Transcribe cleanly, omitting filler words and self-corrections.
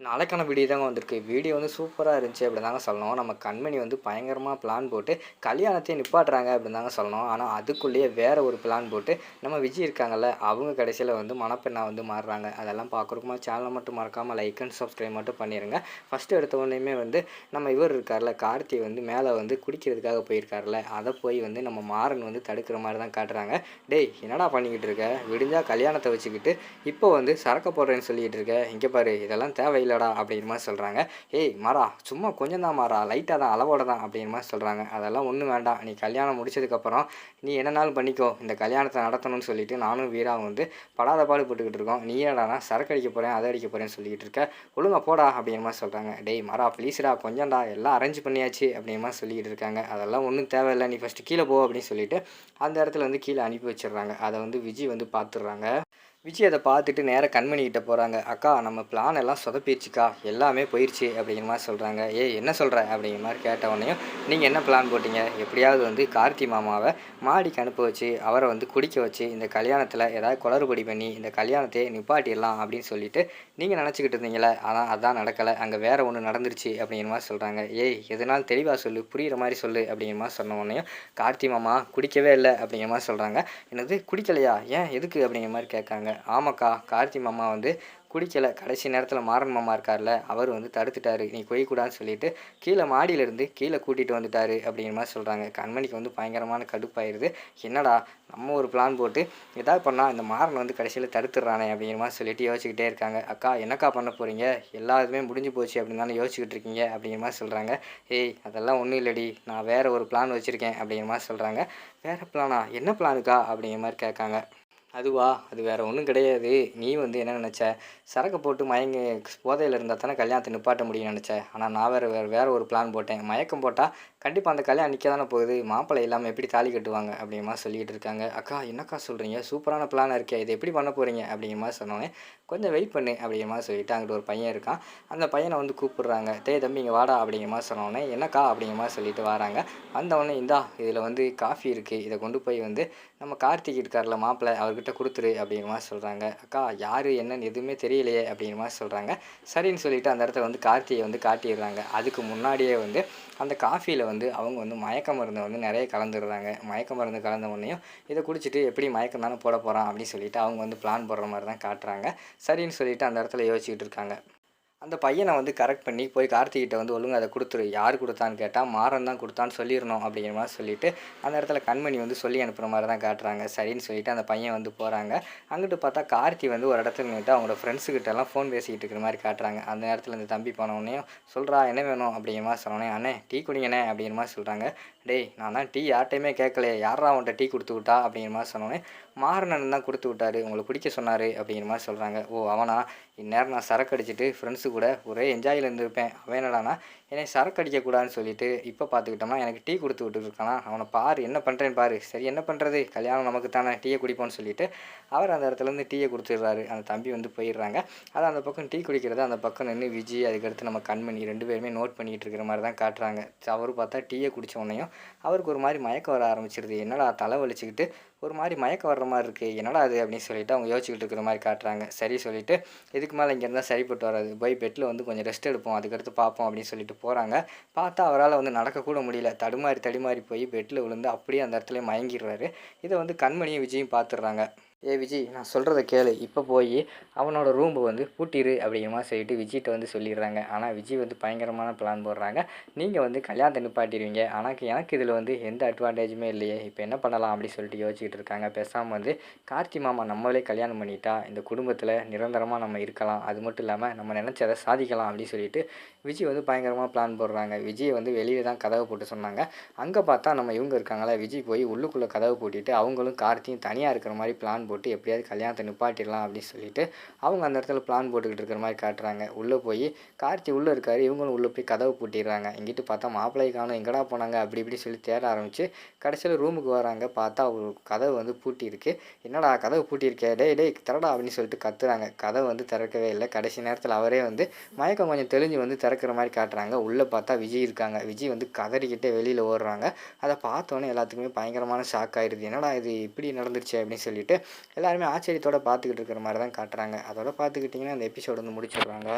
நாளைக்கான வீடியோ தாங்க வந்திருக்கு. வீடியோ வந்து சூப்பரா இருந்துச்சு அப்படின்னு தாங்க சொல்லணும். நம்ம கண்மணி வந்து பயங்கரமா பிளான் போட்டு கல்யாணத்தையே நிப்பாட்டுறாங்க அப்படின்னு தாங்க சொல்லணும். ஆனா அதுக்குள்ளேயே வேற ஒரு பிளான் போட்டு நம்ம விஜய் இருக்காங்கல்ல, அவங்க கடைசியில வந்து மணப்பெண்ணா வந்து மாறுறாங்க. அதெல்லாம் பார்க்குறக்குமா சேனலை மட்டும் மறக்காம லைக் அண்ட் சப்ஸ்கிரைப் மட்டும் பண்ணிருங்க. ஃபர்ஸ்ட் எடுத்த உடனேயுமே வந்து நம்ம இவர் இருக்கார்ல, கார்த்தி வந்து மேலே வந்து குடிக்கிறதுக்காக போயிருக்காருல, அதை போய் வந்து நம்ம மாறன் வந்து தடுக்கிற மாதிரி தான் காட்டுறாங்க. டேய் என்னடா பண்ணிக்கிட்டு இருக்க? விடிஞ்சா கல்யாணத்தை வச்சுக்கிட்டு இப்போ வந்து சரக்க போடுறேன்னு சொல்லிட்டு இருக்க. இங்கே பாரு இதெல்லாம் தேவையில்லை அப்படிங்கிற மாதிரி சொல்கிறாங்க. ஏய் மாறா, சும்மா கொஞ்சம் தான் மாறா, லைட்டாக தான், அளவோட தான் அப்படிங்கிற மாதிரி சொல்கிறாங்க. அதெல்லாம் ஒன்றும் வேண்டாம், நீ கல்யாணம் முடிச்சதுக்கப்புறம் நீ என்னன்னாலும் பண்ணிக்கோ, இந்த கல்யாணத்தை நடத்தணும்னு சொல்லிட்டு நானும் வீராவும் வந்து படாத பாடு போட்டுக்கிட்டு இருக்கோம். நீ என்னடானா சரக்கு அடிக்க போகிறேன் அதை அடிக்க போகிறேன்னு சொல்லிக்கிட்டு இருக்க, ஒழுங்கா போடா அப்படிங்கிற மாதிரி சொல்கிறாங்க. டேய் மாறா ப்ளீஸ்டா, கொஞ்சம்டா, எல்லாம் அரேஞ்ச் பண்ணியாச்சு அப்படிங்கிற மாதிரி சொல்லிக்கிட்டு இருக்காங்க. அதெல்லாம் ஒன்றும் தேவையில்லை, நீ ஃபஸ்ட்டு கீழே போ அப்படின்னு சொல்லிட்டு அந்த இடத்துல வந்து கீழே அனுப்பி வச்சிடுறாங்க. அதை வந்து விஜய் வந்து பார்த்துடுறாங்க. விஜய் அதை பார்த்துட்டு நேராக கண்மணிக்கிட்ட போகிறாங்க. அக்கா நம்ம பிளான் எல்லாம் சொதப்பிடுச்சுக்கா, எல்லாமே போயிடுச்சு அப்படிங்கிற மாதிரி சொல்கிறாங்க. ஏய் என்ன சொல்கிற அப்படிங்கிற மாதிரி கேட்டவொடனையும், நீங்கள் என்ன பிளான் போட்டிங்க? எப்படியாவது வந்து கார்த்தி மாமாவை மாடிக்கு அனுப்ப வச்சு அவரை வந்து குடிக்க வச்சு இந்த கல்யாணத்தில் ஏதாவது குளறுபடி பண்ணி இந்த கல்யாணத்தையே நிப்பாட்டிடலாம் அப்படின்னு சொல்லிட்டு நீங்கள் நினச்சிக்கிட்டு இருந்தீங்களே, ஆனால் அதான் நடக்கலை, அங்கே வேறு ஒன்று நடந்துருச்சு அப்படிங்கிற மாதிரி சொல்கிறாங்க. ஏய் எதனாலும் தெளிவாக சொல்லு, புரிகிற மாதிரி சொல்லு அப்படிங்கிற மாதிரி சொன்ன உடனேயும் கார்த்தி மாமா குடிக்கவே இல்லை அப்படிங்கிற மாதிரி சொல்கிறாங்க. என்னது குடிக்கலையா? ஏன் எதுக்கு அப்படிங்கிற மாதிரி கேட்காங்க. ஆமாக்கா, கார்த்தி மாமா வந்து குடிக்கலை, கடைசி நேரத்தில் மாறன் மாமா இருக்கார்ல, அவர் வந்து தடுத்துட்டாரு, நீ குடிக்கூடாதுன்னு சொல்லிட்டு கீழே மாடியிலேருந்து கீழே கூட்டிகிட்டு வந்துட்டாரு அப்படிங்கிற மாதிரி சொல்கிறாங்க. கண்மணிக்கு வந்து பயங்கரமான கடுப்பாயிருது. என்னடா நம்ம ஒரு பிளான் போட்டு எதாவது பண்ணால் இந்த மாறன் வந்து கடைசியில் தடுத்துடுறானே அப்படிங்கிற மாதிரி சொல்லிட்டு யோசிச்சுக்கிட்டே இருக்காங்க. அக்கா என்னக்கா பண்ண போகிறீங்க? எல்லா இதுவுமே முடிஞ்சு போச்சு அப்படின்னு தானே யோசிச்சுக்கிட்டு இருக்கீங்க அப்படிங்கிற மாதிரி சொல்கிறாங்க. ஏய் அதெல்லாம் ஒன்றும் இல்லடி, நான் வேறு ஒரு பிளான் வச்சுருக்கேன் அப்படிங்கிற மாதிரி சொல்கிறாங்க. வேறு பிளானா? என்ன பிளானுக்கா அப்படிங்கிற மாதிரி கேட்காங்க. அதுவா? அது வேறு ஒன்றும் கிடையாது. நீ வந்து என்ன நினச்ச, சரக்கு போட்டு மயங்கி போதையில் இருந்தால் தானே கல்யாணத்தை நிப்பாட்ட முடியும்னு நினச்ச. ஆனால் நான் வேறு ஒரு பிளான் போட்டேன். மயக்கம் போட்டால் கண்டிப்பாக அந்த கல்யாணம் நிற்க தானே போகுது, மாப்பிள்ளை இல்லாமல் எப்படி தாலி கட்டுவாங்க அப்படிங்கிற மாதிரி சொல்லிகிட்டு இருக்காங்க. அக்கா என்னக்கா சொல்கிறீங்க? சூப்பரான பிளானாக இருக்கே, இதை எப்படி பண்ண போகிறீங்க அப்படிங்கிற மாதிரி சொன்னோன்னே, கொஞ்சம் வெயிட் பண்ணு அப்படிங்கிற மாதிரி சொல்லிவிட்டு அங்கிட்டு ஒரு பையன் இருக்கான். அந்த பையனை வந்து கூப்பிட்றாங்க. டேய் தம்பி இங்கே வாடா அப்படிங்கிற மாதிரி சொன்னோடனே, என்னக்கா அப்படிங்கிற மாதிரி சொல்லிட்டு வராங்க. வந்தவொடனே இந்தா இதில் வந்து காஃபி இருக்குது, இதை கொண்டு போய் வந்து நம்ம கார்த்திக் இருக்கார்ல மாப்பிள்ளை, அவர்கிட்ட கொடுத்துரு அப்படிங்கிற மாதிரி சொல்கிறாங்க. அக்கா யார் என்னன்னு எதுவுமே தெரியலையே அப்படிங்கிற மாதிரி சொல்கிறாங்க. சரின்னு சொல்லிட்டு அந்த இடத்துல வந்து கார்த்தியை வந்து காட்டிடுறாங்க. அதுக்கு முன்னாடியே வந்து அந்த காஃபியில் வந்து அவங்க வந்து மயக்க மருந்தை வந்து நிறைய கலந்துடுறாங்க. மயக்க மருந்து கலந்த உடனேயும் இதை குடிச்சிட்டு எப்படி மயக்கம் தானே போட போகிறான் அப்படின்னு சொல்லிட்டு அவங்க வந்து பிளான் போடுற மாதிரி தான் காட்டுறாங்க. சரின்னு சொல்லிட்டு அந்த இடத்துல யோசிச்சுக்கிட்டு இருக்காங்க. அந்த பையனை வந்து கரெக்ட் பண்ணி போய் கார்த்திகிட்ட வந்து ஒழுங்கா அதை கொடுத்துரு, யார் கொடுத்தான்னு கேட்டால் மாறன் தான் கொடுத்தான்னு சொல்லிடணும் அப்படிங்கிற மாதிரி சொல்லிவிட்டு அந்த இடத்துல கண்மணி வந்து சொல்லி அனுப்புகிற மாதிரி தான் காட்டுறாங்க. சரின்னு சொல்லிட்டு அந்த பையன் வந்து போகிறாங்க. அங்கிட்டு பார்த்தா கார்த்தி வந்து ஒரு இடத்துல நின்றுட்டு அவங்களோட ஃப்ரெண்ட்ஸுக்கிட்டலாம் ஃபோன் பேசிக்கிட்டு இருக்கிற மாதிரி காட்டுறாங்க. அந்த நேரத்தில் இந்த தம்பி போனவொடனையும் சொல்கிறா என்ன வேணும் அப்படிங்கிற மாதிரி சொன்னோன்னே, அண்ணே டீ குடிங்கண்ணே அப்படிங்கிற மாதிரி சொல்கிறாங்க. டேய் நான் தான் டீ யார்ட்டையுமே கேட்கலையே, யாரா அவன்கிட்ட டீ கொடுத்து விட்டா அப்படிங்கிற மாதிரி சொன்னோன்னே, மாறனன் தான் கொடுத்து விட்டாரு, உங்களை குடிக்க சொன்னார் அப்படிங்கிற மாதிரி சொல்கிறாங்க. ஓ அவனா? இந்நேரம் நான் சரக்கு அடிச்சுட்டு ஃப்ரெண்ட்ஸு கூட ஒரே என்ஜாயில் இருந்திருப்பேன். அவன் என்னடானா என்னை சரக்கு அடிக்கக்கூடாதுன்னு சொல்லிட்டு இப்போ பார்த்துக்கிட்டோம்னா எனக்கு டீ கொடுத்து விட்டுருக்கானா, அவனை பாரு என்ன பண்ணுறேன்னு பாரு. சரி என்ன பண்ணுறது, கல்யாணம் நமக்கு தானே, டீயை குடிப்போன்னு சொல்லிட்டு அவர் அந்த இடத்துலேருந்து டீயை கொடுத்துட்றாரு. அந்த தம்பி வந்து போயிடுறாங்க. அது அந்த பக்கம் டீ குடிக்கிறது அந்த பக்கம் நின்று விஜய் அதுக்கடுத்து நம்ம கண்மணி 2 பேருமே நோட் பண்ணிக்கிட்டு இருக்கிற மாதிரி தான் காட்டுறாங்க. அவர் பார்த்தா டீயை குடித்த உடனேயும் அவருக்கு ஒரு மாதிரி மயக்கம் வர ஆரம்பிச்சிருது. என்னடா தலை வலிச்சுக்கிட்டு ஒரு மாதிரி மயக்கம் வர்ற மாதிரி இருக்குது, என்னடா அது அப்படின்னு சொல்லிட்டு அவங்க யோசிச்சுக்கிட்டு இருக்கிற மாதிரி காட்டுறாங்க. சரி சொல்லிட்டு இதுக்கு மேலே இங்கே இருந்தால் சரிப்பட்டு வராது, போய் பெட்டில் வந்து கொஞ்சம் ரெஸ்ட் எடுப்போம், அதுக்கடுத்து பார்ப்போம் அப்படின்னு சொல்லிட்டு போகிறாங்க. பார்த்தா அவரால் வந்து நடக்கக்கூட முடியல, தடுமாறி தடுமாறி போய் பெட்டில் விழுந்து அப்படியே அந்த இடத்துல மயங்கிடுறாரு. இதை வந்து கண்மணியும் விஜயும் பார்த்துடுறாங்க. ஏ விஜய் நான் சொல்கிறத கேளு, இப்போ போய் அவனோட ரூம்பை வந்து பூட்டிரு அப்படிங்கிற மாதிரி சொல்லிட்டு விஜய்கிட்ட வந்து சொல்லிடுறாங்க. ஆனால் விஜய் வந்து பயங்கரமான பிளான் போடுறாங்க. நீங்கள் வந்து கல்யாணத்தை நிப்பாட்டிடுவீங்க, ஆனால் எனக்கு இதில் வந்து எந்த அட்வான்டேஜுமே இல்லையே, இப்போ என்ன பண்ணலாம் அப்படின்னு சொல்லிட்டு யோசிச்சுட்டு இருக்காங்க. பேசாமல் வந்து கார்த்தி மாமா நம்மளே கல்யாணம் பண்ணிட்டா இந்த குடும்பத்தில் நிரந்தரமாக நம்ம இருக்கலாம், அது மட்டும் இல்லாமல் நம்ம நினச்சதை சாதிக்கலாம் அப்படின்னு சொல்லிட்டு விஜய் வந்து பயங்கரமாக பிளான் போடுறாங்க. விஜய் வந்து வெளியே தான் கதவை போட்டு சொன்னாங்க. அங்கே பார்த்தா நம்ம இவங்க இருக்காங்களா, விஜய் போய் உள்ளுக்குள்ளே கதவை பூட்டிட்டு அவங்களும் கார்த்தியும் தனியாக இருக்கிற மாதிரி பிளான் போட்டு எப்படியாவது கல்யாணத்தை நிப்பாட்டிடலாம் அப்படின்னு சொல்லிட்டு அவங்க அந்த இடத்துல பிளான் போட்டுக்கிட்டு இருக்கிற மாதிரி காட்டுறாங்க. உள்ளே போய் கார்த்தி உள்ளே இருக்காரு, இவங்களும் உள்ளே போய் கதவை பூட்டிடுறாங்க. இங்கிட்டு பார்த்தா மாப்பிள்ளை காணும், எங்கடா போனாங்க அப்படி இப்படி சொல்லி தேட ஆரம்பித்து கடைசியில் ரூமுக்கு வராங்க. பார்த்தா ஒரு கதவு வந்து பூட்டியிருக்கு. என்னடா கதவு பூட்டியிருக்கே, டேய் டேய் திறடா அப்படின்னு சொல்லிட்டு கத்துறாங்க. கதவு வந்து திறக்கவே இல்லை. கடைசி நேரத்தில் அவரே வந்து மயக்கம் கொஞ்சம் தெளிஞ்சு வந்து திறக்கிற மாதிரி காட்டுறாங்க. உள்ளே பார்த்தா விஜய் இருக்காங்க. விஜய் வந்து கதறிக்கிட்டே வெளியில் ஓடுறாங்க. அதை பார்த்தோன்னே எல்லாத்துக்குமே பயங்கரமான ஷாக் ஆகிடுது. என்னடா இது இப்படி நடந்துருச்சு அப்படின்னு சொல்லிட்டு எல்லாருமே ஆச்சரியத்தோடு பார்த்துக்கிட்டு இருக்கிற மாதிரி தான் காட்டுறாங்க. அதோட பார்த்துக்கிட்டிங்கன்னா அந்த எபிசோடு வந்து முடிச்சிடுறாங்க.